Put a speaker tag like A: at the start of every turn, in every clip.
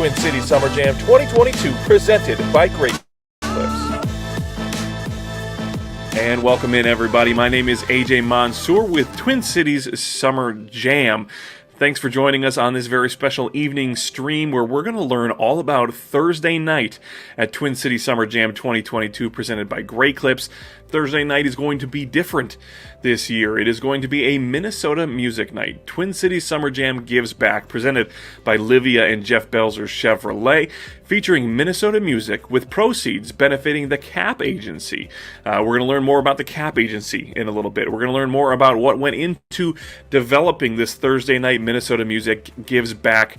A: Twin Cities Summer Jam 2022, presented by Great Clips. And welcome in, everybody. My name is AJ Mansour with Twin Cities Summer Jam. Thanks for joining us on this very special evening stream where we're going to learn all about Thursday night at Twin Cities Summer Jam 2022, presented by Great Clips. Thursday night is going to be different this year. It is going to be a Minnesota Music Night. Twin Cities Summer Jam Gives Back, presented by Livia and Jeff Belzer Chevrolet, featuring Minnesota music with proceeds benefiting the CAP Agency. We're going to learn more about the CAP Agency in a little bit. We're going to learn more about what went into developing this Thursday night Minnesota Music Gives Back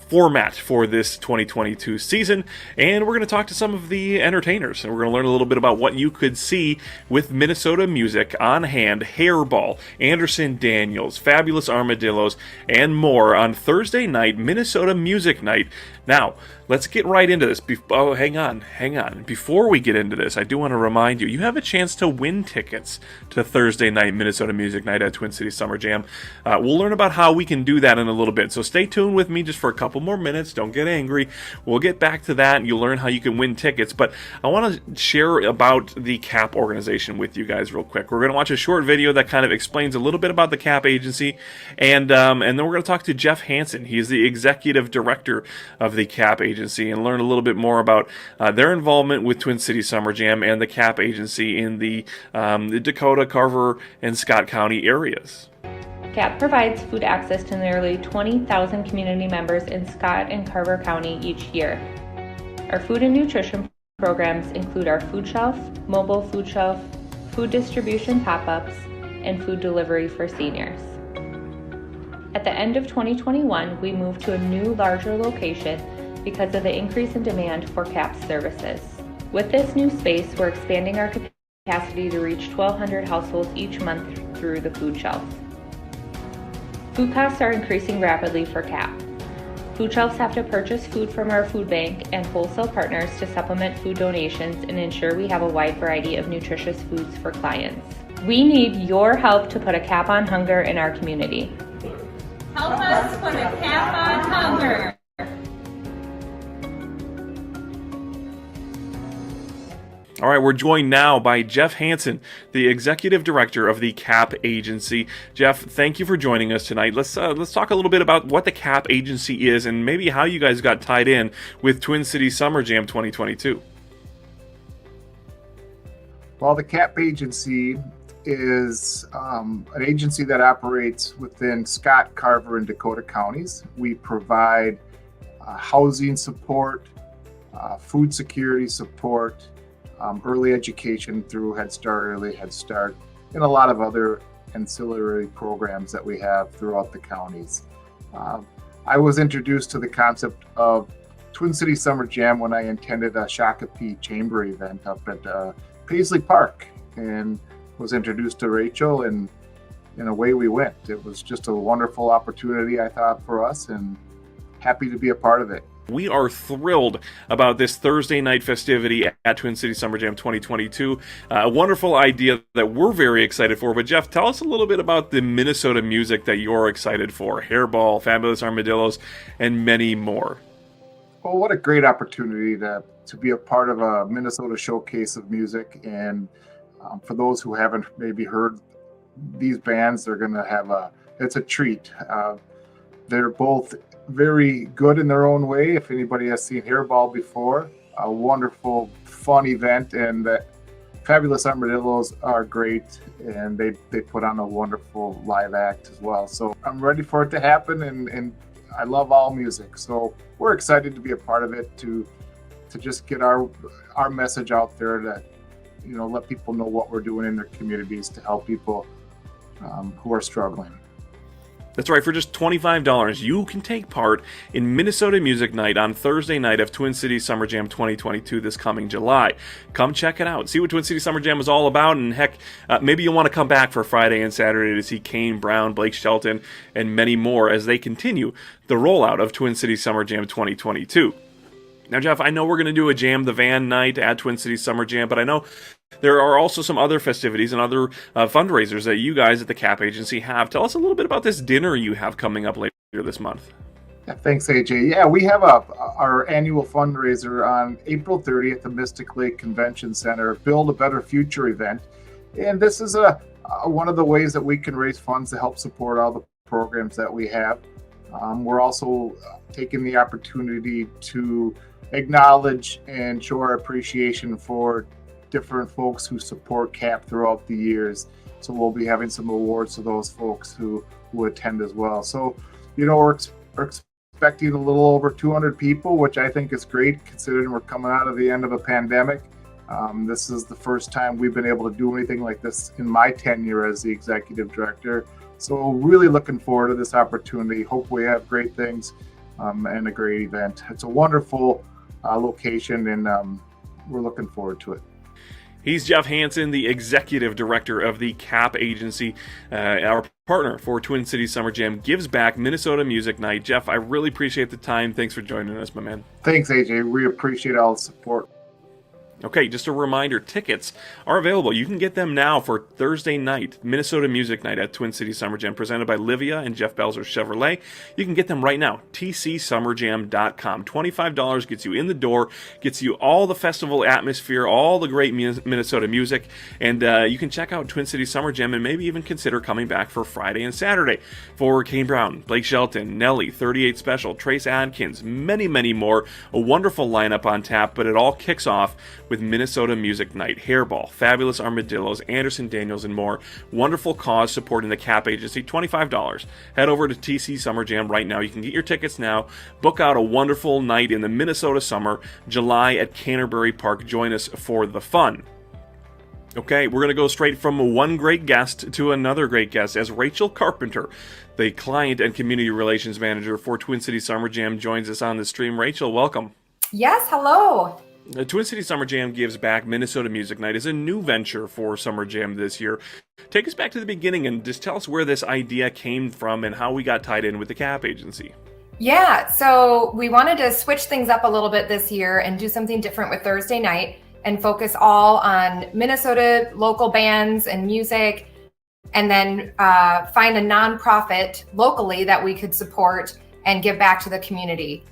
A: format for this 2022 season. And we're going to talk to some of the entertainers, and we're going to learn a little bit about what you could see with Minnesota music on hand, Hairball, Anderson Daniels, Fabulous Armadillos, and more on Thursday night Minnesota Music Night. Now, let's get right into this. Hang on. Before we get into this, I do want to remind you, you have a chance to win tickets to Thursday night Minnesota Music Night at Twin Cities Summer Jam. We'll learn about how we can do that in a little bit, so stay tuned with me just for a couple more minutes. Don't get angry. We'll get back to that, and you'll learn how you can win tickets, but I want to share about the CAP organization with you guys real quick. We're going to watch a short video that kind of explains a little bit about the CAP Agency, and then we're going to talk to Jeff Hansen. He's the executive director of the CAP Agency, and learn a little bit more about their involvement with Twin Cities Summer Jam and the CAP Agency in the Dakota, Carver, and Scott County areas.
B: CAP provides food access to nearly 20,000 community members in Scott and Carver County each year. Our food and nutrition programs include our food shelf, mobile food shelf, food distribution pop-ups, and food delivery for seniors. At the end of 2021, we moved to a new, larger location because of the increase in demand for CAP services. With this new space, we're expanding our capacity to reach 1,200 households each month through the food shelf. Food costs are increasing rapidly for CAP. Food shelves have to purchase food from our food bank and wholesale partners to supplement food donations and ensure we have a wide variety of nutritious foods for clients. We need your help to put a cap on hunger in our community.
C: Help us put a cap on hunger.
A: All right, we're joined now by Jeff Hansen, the executive director of the CAP Agency. Jeff, thank you for joining us tonight. Let's talk a little bit about what the CAP Agency is and maybe how you guys got tied in with Twin Cities Summer Jam 2022.
D: Well, the CAP Agency is an agency that operates within Scott, Carver, and Dakota counties. We provide housing support, food security support, early education through Head Start, Early Head Start, and a lot of other ancillary programs that we have throughout the counties. I was introduced to the concept of Twin Cities Summer Jam when I attended a Shakopee Chamber event up at Paisley Park, and was introduced to Rachel, and away we went. It was just a wonderful opportunity, I thought, for us, and happy to be a part of it.
A: We are thrilled about this Thursday night festivity at Twin Cities Summer Jam 2022. A wonderful idea that we're very excited for. But Jeff, tell us a little bit about the Minnesota music that you're excited for. Hairball, Fabulous Armadillos, and many more.
D: Well, what a great opportunity to be a part of a Minnesota showcase of music. And for those who haven't maybe heard these bands, they're going to have it's a treat. They're both very good in their own way. If anybody has seen Hairball before, a wonderful, fun event, and the Fabulous Armadillos are great, and they put on a wonderful live act as well. So I'm ready for it to happen, and I love all music. So we're excited to be a part of it, to just get our message out there, to let people know what we're doing in their communities to help people who are struggling.
A: That's right, for just $25, you can take part in Minnesota Music Night on Thursday night of Twin Cities Summer Jam 2022 this coming July. Come check it out. See what Twin Cities Summer Jam is all about, and heck, maybe you'll want to come back for Friday and Saturday to see Kane Brown, Blake Shelton, and many more as they continue the rollout of Twin Cities Summer Jam 2022. Now, Jeff, I know we're going to do a Jam the Van night at Twin Cities Summer Jam, but I know there are also some other festivities and other fundraisers that you guys at the CAP Agency have. Tell us a little bit about this dinner you have coming up later this month.
D: Yeah, thanks, AJ. Yeah, we have our annual fundraiser on April 30th at the Mystic Lake Convention Center, Build a Better Future event. And this is one of the ways that we can raise funds to help support all the programs that we have. We're also taking the opportunity to acknowledge and show our appreciation for different folks who support CAP throughout the years. So we'll be having some awards to those folks who attend as well. So, we're expecting a little over 200 people, which I think is great considering we're coming out of the end of a pandemic. This is the first time we've been able to do anything like this in my tenure as the executive director. So really looking forward to this opportunity. Hope we have great things and a great event. It's a wonderful location, and we're looking forward to it.
A: He's Jeff Hansen, the executive director of the CAP agency. Our partner for Twin Cities Summer Jam gives back Minnesota Music Night. Jeff, I really appreciate the time. Thanks for joining us, my man.
D: Thanks, AJ. We appreciate all the support.
A: Okay, just a reminder, tickets are available. You can get them now for Thursday night, Minnesota Music Night at Twin Cities Summer Jam, presented by Livia and Jeff Belzer Chevrolet. You can get them right now, tcsummerjam.com. $25 gets you in the door, gets you all the festival atmosphere, all the great Minnesota music, and you can check out Twin Cities Summer Jam and maybe even consider coming back for Friday and Saturday for Kane Brown, Blake Shelton, Nelly, 38 Special, Trace Adkins, many, many more. A wonderful lineup on tap, but it all kicks off with Minnesota Music Night, Hairball, Fabulous Armadillos, Anderson Daniels, and more. Wonderful cause supporting the CAP agency, $25. Head over to TC Summer Jam right now. You can get your tickets now. Book out a wonderful night in the Minnesota summer, July at Canterbury Park. Join us for the fun. Okay, we're going to go straight from one great guest to another great guest as Rachel Carpenter, the Client and Community Relations Manager for Twin Cities Summer Jam, joins us on the stream. Rachel, welcome.
E: Yes, hello.
A: The Twin Cities Summer Jam Gives Back Minnesota Music Night is a new venture for Summer Jam this year. Take us back to the beginning and just tell us where this idea came from and how we got tied in with the CAP agency.
E: Yeah, so we wanted to switch things up a little bit this year and do something different with Thursday night and focus all on Minnesota local bands and music, and then find a nonprofit locally that we could support and give back to the community.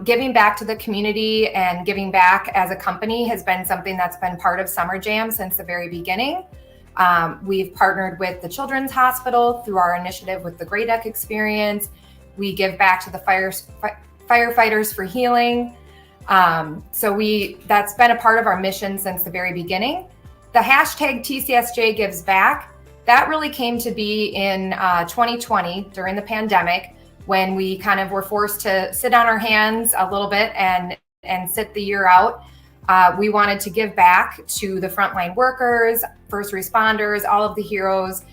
E: Giving back to the community and giving back as a company has been something that's been part of Summer Jam since the very beginning. We've partnered with the Children's Hospital through our initiative with the Gray Deck Experience. We give back to the firefighters for healing. That's been a part of our mission since the very beginning. The hashtag TCSJ Gives Back, that really came to be in 2020 during the pandemic, when we kind of were forced to sit on our hands a little bit and sit the year out. We wanted to give back to the frontline workers, first responders, all of the heroes.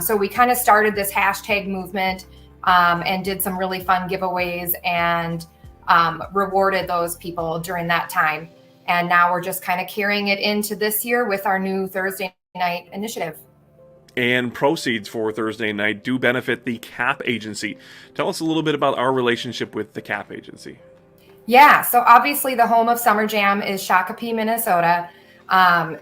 E: So we kind of started this hashtag movement and did some really fun giveaways and rewarded those people during that time. And now we're just kind of carrying it into this year with our new Thursday night initiative.
A: And proceeds for Thursday night do benefit the CAP agency. Tell us a little bit about our relationship with the CAP agency.
E: Yeah, so obviously the home of Summer Jam is Shakopee, Minnesota.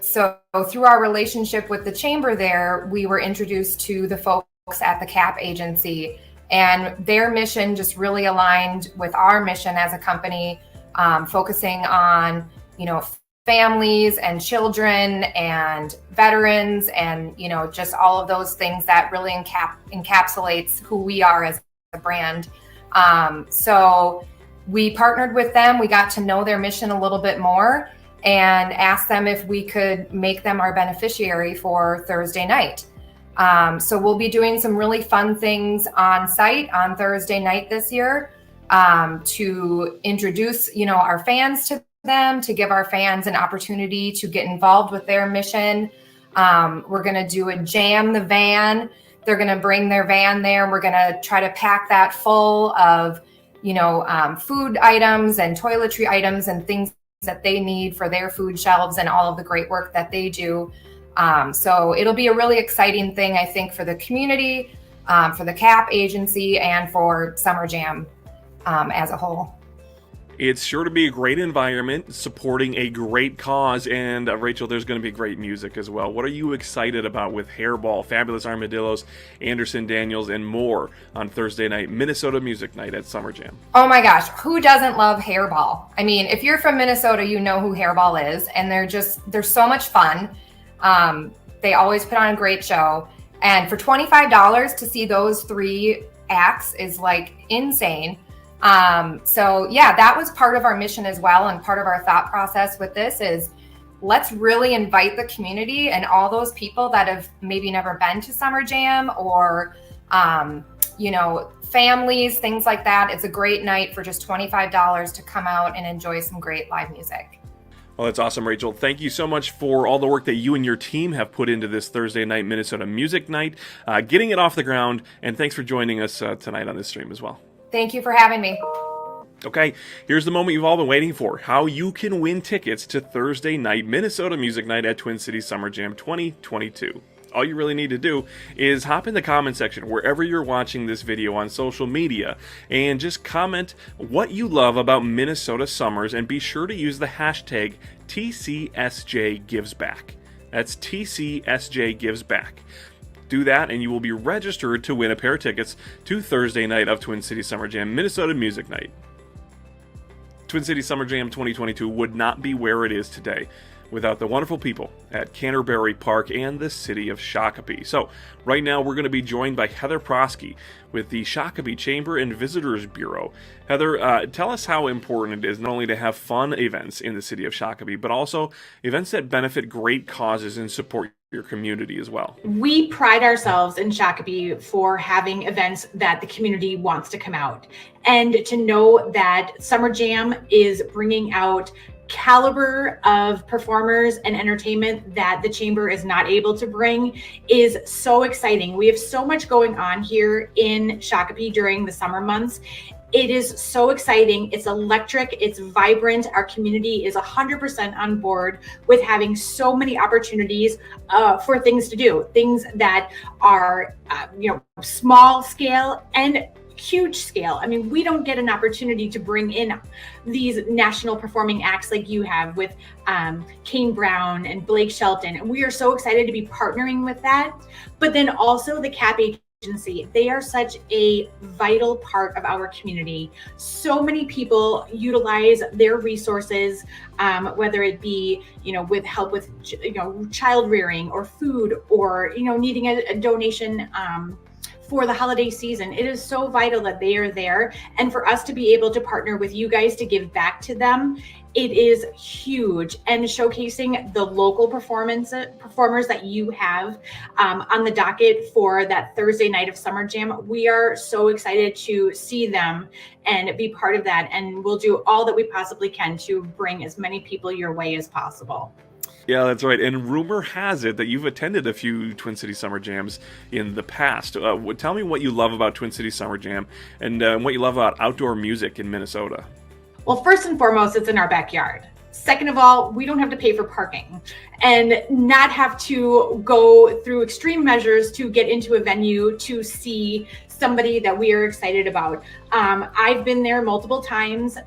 E: So through our relationship with the chamber there, we were introduced to the folks at the CAP agency, and their mission just really aligned with our mission as a company, focusing on, families and children and veterans and, just all of those things that really encapsulates who we are as a brand. So we partnered with them. We got to know their mission a little bit more and asked them if we could make them our beneficiary for Thursday night. So we'll be doing some really fun things on site on Thursday night this year to introduce, our fans to them, to give our fans an opportunity to get involved with their mission. We're going to do a jam the van. They're going to bring their van there. We're going to try to pack that full of, food items and toiletry items and things that they need for their food shelves and all of the great work that they do. So it'll be a really exciting thing, I think, for the community, for the CAP agency, and for Summer Jam as a whole.
A: It's sure to be a great environment, supporting a great cause, and Rachel, there's going to be great music as well. What are you excited about with Hairball, Fabulous Armadillos, Anderson Daniels, and more on Thursday night, Minnesota Music Night at Summer Jam?
E: Oh my gosh, who doesn't love Hairball? I mean, if you're from Minnesota, you know who Hairball is, and they're so much fun. They always put on a great show, and for $25 to see those 3 acts is like insane. So yeah, that was part of our mission as well, and part of our thought process with this is let's really invite the community and all those people that have maybe never been to Summer Jam, or families, things like that. It's a great night for just $25 to come out and enjoy some great live music.
A: Well, that's awesome, Rachel. Thank you so much for all the work that you and your team have put into this Thursday night Minnesota Music Night, getting it off the ground, and thanks for joining us tonight on this stream as well.
E: Thank you for having me.
A: Okay, here's the moment you've all been waiting for, how you can win tickets to Thursday night Minnesota Music Night at Twin Cities Summer Jam 2022. All you really need to do is hop in the comment section wherever you're watching this video on social media and just comment what you love about Minnesota summers, and be sure to use the hashtag TCSJGivesBack. That's TCSJGivesBack. Do that and you will be registered to win a pair of tickets to Thursday night of Twin Cities Summer Jam Minnesota Music Night. Twin Cities Summer Jam 2022 would not be where it is today without the wonderful people at Canterbury Park and the city of Shakopee. So right now we're going to be joined by Heather Prosky with the Shakopee Chamber and Visitors Bureau. Heather, tell us how important it is not only to have fun events in the city of Shakopee, but also events that benefit great causes and support your community as well.
F: We pride ourselves in Shakopee for having events that the community wants to come out, and to know that Summer Jam is bringing out caliber of performers and entertainment that the chamber is not able to bring is so exciting. We have so much going on here in Shakopee during the summer months. It is so exciting. It's electric. It's vibrant. Our community is 100% on board with having so many opportunities for things to do, things that are, small scale and huge scale. I mean, we don't get an opportunity to bring in these national performing acts like you have with Kane Brown and Blake Shelton. And we are so excited to be partnering with that. But then also the CAP agency, they are such a vital part of our community. So many people utilize their resources, whether it be, with help with, child rearing or food, or, needing a donation for the holiday season. It is so vital that they are there. And for us to be able to partner with you guys to give back to them, it is huge. And showcasing the local performers that you have on the docket for that Thursday night of Summer Jam, we are so excited to see them and be part of that. And we'll do all that we possibly can to bring as many people your way as possible.
A: Yeah, that's right. And rumor has it that you've attended a few Twin Cities Summer Jams in the past. Tell me what you love about Twin Cities Summer Jam, and what you love about outdoor music in Minnesota.
F: Well, first and foremost, it's in our backyard. Second of all, we don't have to pay for parking and not have to go through extreme measures to get into a venue to see somebody that we are excited about. I've been there multiple times.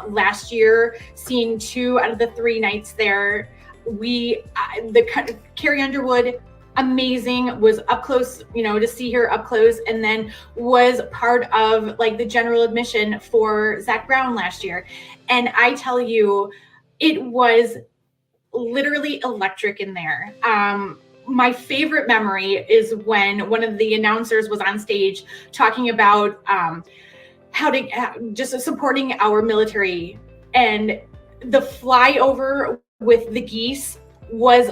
F: Last year, seeing 2 out of the 3 nights there. Carrie Underwood, amazing, was up close, to see her up close, and then was part of the general admission for Zach Brown last year. And I tell you, it was literally electric in there. My favorite memory is when one of the announcers was on stage talking about how to just supporting our military, and the flyover with the geese was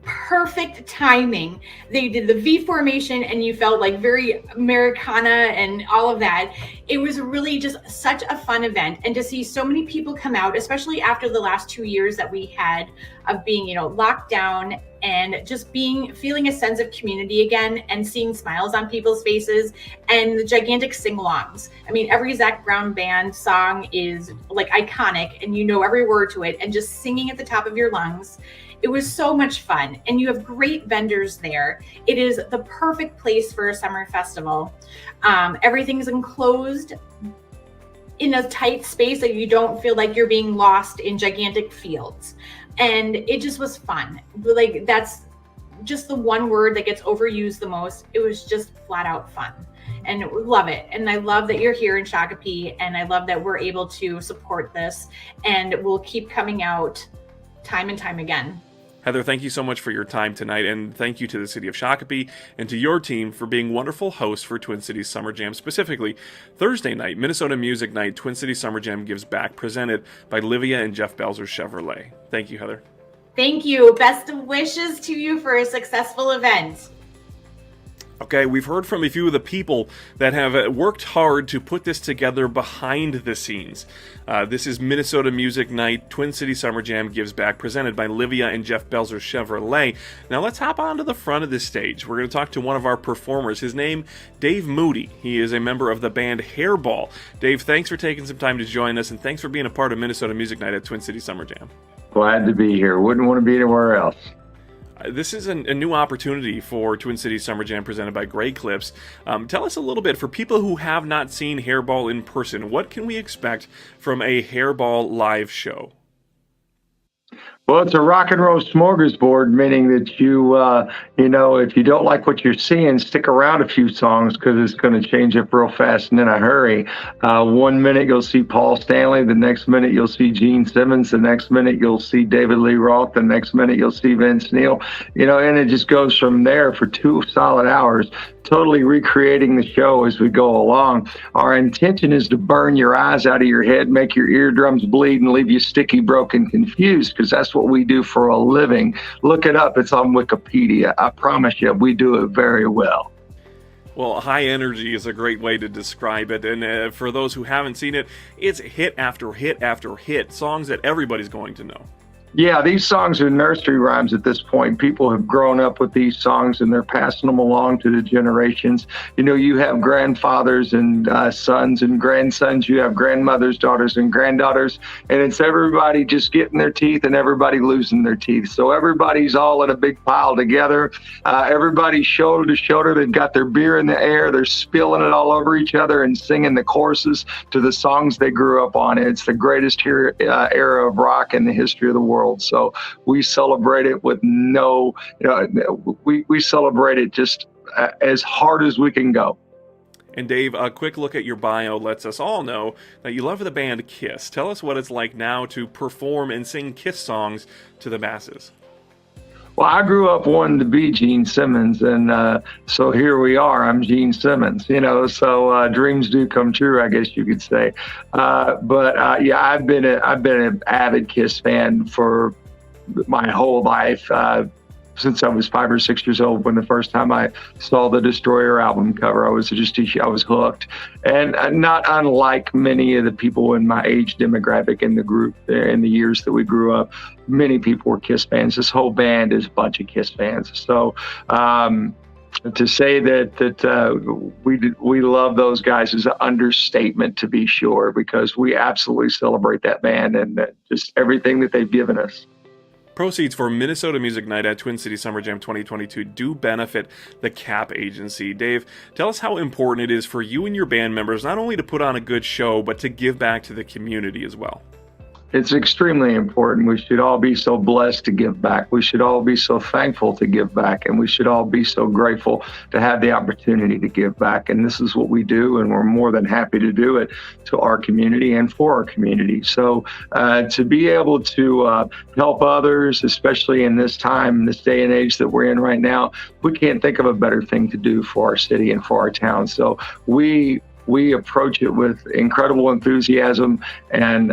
F: perfect timing. They did the V formation and you felt very Americana and all of that. It was really just such a fun event, and to see so many people come out, especially after the last 2 years that we had of being, locked down, and just feeling a sense of community again, and seeing smiles on people's faces, and the gigantic sing-alongs. I mean, every Zach Brown band song is iconic, and every word to it, and just singing at the top of your lungs. It was so much fun, and you have great vendors there. It is the perfect place for a summer festival. Everything's enclosed in a tight space that you don't feel like you're being lost in gigantic fields. And it just was fun. Like, that's just the one word that gets overused the most. It was just flat out fun, and love it. And I love that you're here in Shakopee, and I love that we're able to support this, and we'll keep coming out time and time again.
A: Heather, thank you so much for your time tonight, and thank you to the city of Shakopee and to your team for being wonderful hosts for Twin Cities Summer Jam, specifically Thursday night, Minnesota Music Night, Twin Cities Summer Jam Gives Back, presented by Livia and Jeff Belzer Chevrolet. Thank you, Heather.
F: Thank you. Best of wishes to you for a successful event.
A: Okay, we've heard from a few of the people that have worked hard to put this together behind the scenes. This is Minnesota Music Night, Twin Cities Summer Jam Gives Back, presented by Livia and Jeff Belzer Chevrolet. Now let's hop onto the front of this stage. We're going to talk to one of our performers. His name, Dave Moody. He is a member of the band Hairball. Dave, thanks for taking some time to join us, and thanks for being a part of Minnesota Music Night at Twin Cities Summer Jam.
G: Glad to be here. Wouldn't want to be anywhere else.
A: This is a new opportunity for Twin Cities Summer Jam presented by Grey Clips. Tell us a little bit, for people who have not seen Hairball in person, what can we expect from a Hairball live show?
G: Well, it's a rock and roll smorgasbord, meaning that you if you don't like what you're seeing, stick around a few songs, because it's going to change up real fast and in a hurry. 1 minute you'll see Paul Stanley, the next minute you'll see Gene Simmons, the next minute you'll see David Lee Roth, the next minute you'll see Vince Neil, and it just goes from there for 2 solid hours, totally recreating the show as we go along. Our intention is to burn your eyes out of your head, make your eardrums bleed, and leave you sticky, broken, confused, because that's what we do for a living. Look it up. It's on Wikipedia. I promise you, we do it very well.
A: Well, high energy is a great way to describe it, and for those who haven't seen it, it's hit after hit after hit, songs that everybody's going to know.
G: Yeah, these songs are nursery rhymes at this point. People have grown up with these songs, and they're passing them along to the generations. You have grandfathers and sons and grandsons. You have grandmothers, daughters, and granddaughters. And it's everybody just getting their teeth and everybody losing their teeth. So everybody's all in a big pile together. Everybody's shoulder to shoulder. They've got their beer in the air. They're spilling it all over each other and singing the choruses to the songs they grew up on. It's the greatest era of rock in the history of the world. So we celebrate it with we celebrate it just as hard as we can go.
A: And Dave, a quick look at your bio lets us all know that you love the band Kiss. Tell us what it's like now to perform and sing Kiss songs to the masses.
G: Well, I grew up wanting to be Gene Simmons, and so here we are. I'm Gene Simmons, so dreams do come true, I guess you could say. But I've been an avid Kiss fan for my whole life, since I was 5 or 6 years old. When the first time I saw the Destroyer album cover, I was hooked. And not unlike many of the people in my age demographic in the group in the years that we grew up, many people were Kiss fans. This whole band is a bunch of Kiss fans. So to say that we love those guys is an understatement, to be sure, because we absolutely celebrate that band and just everything that they've given us.
A: Proceeds for Minnesota Music Night at Twin Cities Summer Jam 2022 do benefit the CAP agency. Dave, tell us how important it is for you and your band members not only to put on a good show, but to give back to the community as well.
G: It's extremely important. We should all be so blessed to give back. We should all be so thankful to give back, and we should all be so grateful to have the opportunity to give back. And this is what we do, and we're more than happy to do it to our community and for our community. So to be able to help others, especially in this time, this day and age that we're in right now, we can't think of a better thing to do for our city and for our town. So we approach it with incredible enthusiasm, and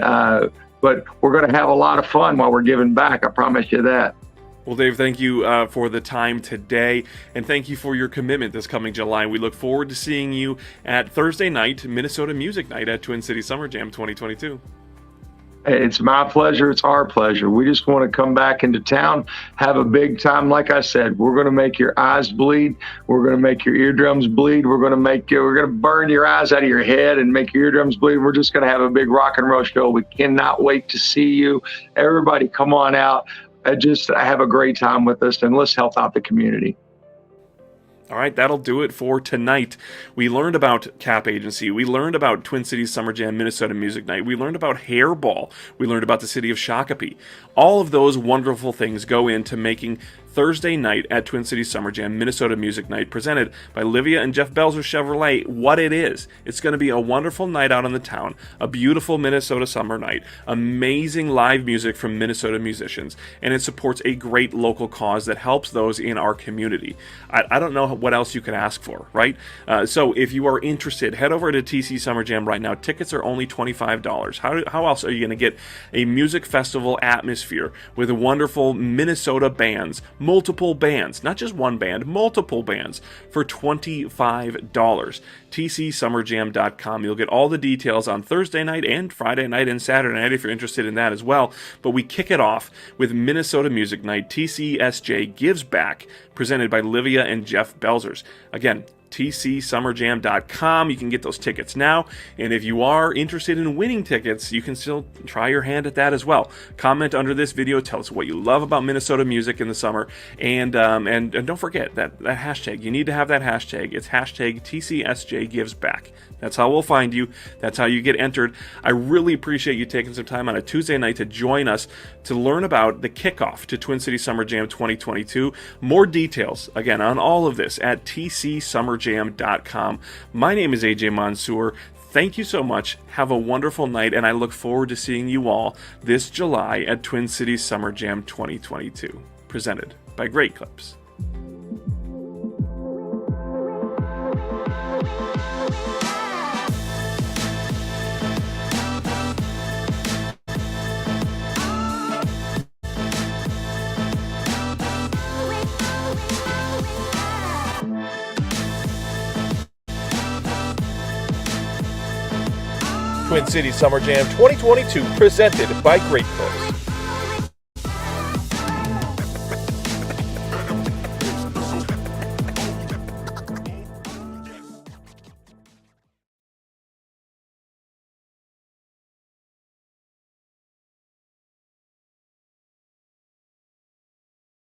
G: but we're going to have a lot of fun while we're giving back. I promise you that.
A: Well, Dave, thank you for the time today, and thank you for your commitment this coming July. We look forward to seeing you at Thursday night, Minnesota Music Night at Twin Cities Summer Jam 2022.
G: It's my pleasure. It's our pleasure. We just want to come back into town, have a big time. Like I said, we're going to make your eyes bleed. We're going to make your eardrums bleed. We're going to burn your eyes out of your head and make your eardrums bleed. We're just going to have a big rock and roll show. We cannot wait to see you. Everybody come on out. Just have a great time with us, and let's help out the community.
A: All right, that'll do it for tonight. We learned about Cap Agency. We learned about Twin Cities Summer Jam Minnesota Music Night. We learned about Hairball. We learned about the city of Shakopee. All of those wonderful things go into making Thursday night at Twin Cities Summer Jam Minnesota Music Night, presented by Livia and Jeff Belzer Chevrolet, what it is. It's going to be a wonderful night out in the town, a beautiful Minnesota summer night, amazing live music from Minnesota musicians, and it supports a great local cause that helps those in our community. I don't know what else you could ask for, right? So if you are interested, head over to TC Summer Jam right now. Tickets are only $25. How else are you going to get a music festival atmosphere with wonderful Minnesota bands, multiple bands, not just one band, multiple bands, for $25. TCSummerJam.com. You'll get all the details on Thursday night and Friday night and Saturday night if you're interested in that as well. But we kick it off with Minnesota Music Night, TCSJ Gives Back, presented by Livia and Jeff Belzers. Again, TCSummerJam.com. You can get those tickets now. And if you are interested in winning tickets, you can still try your hand at that as well. Comment under this video. Tell us what you love about Minnesota music in the summer. And don't forget that hashtag. You need to have that hashtag. It's hashtag TCSJ Gives Back. That's how we'll find you. That's how you get entered. I really appreciate you taking some time on a Tuesday night to join us to learn about the kickoff to Twin Cities Summer Jam 2022. More details, again, on all of this at TCSummerJam.com. My name is AJ Mansour. Thank you so much. Have a wonderful night, and I look forward to seeing you all this July at Twin Cities Summer Jam 2022, presented by Great Clips. Twin Cities Summer Jam 2022, presented by Great Clips.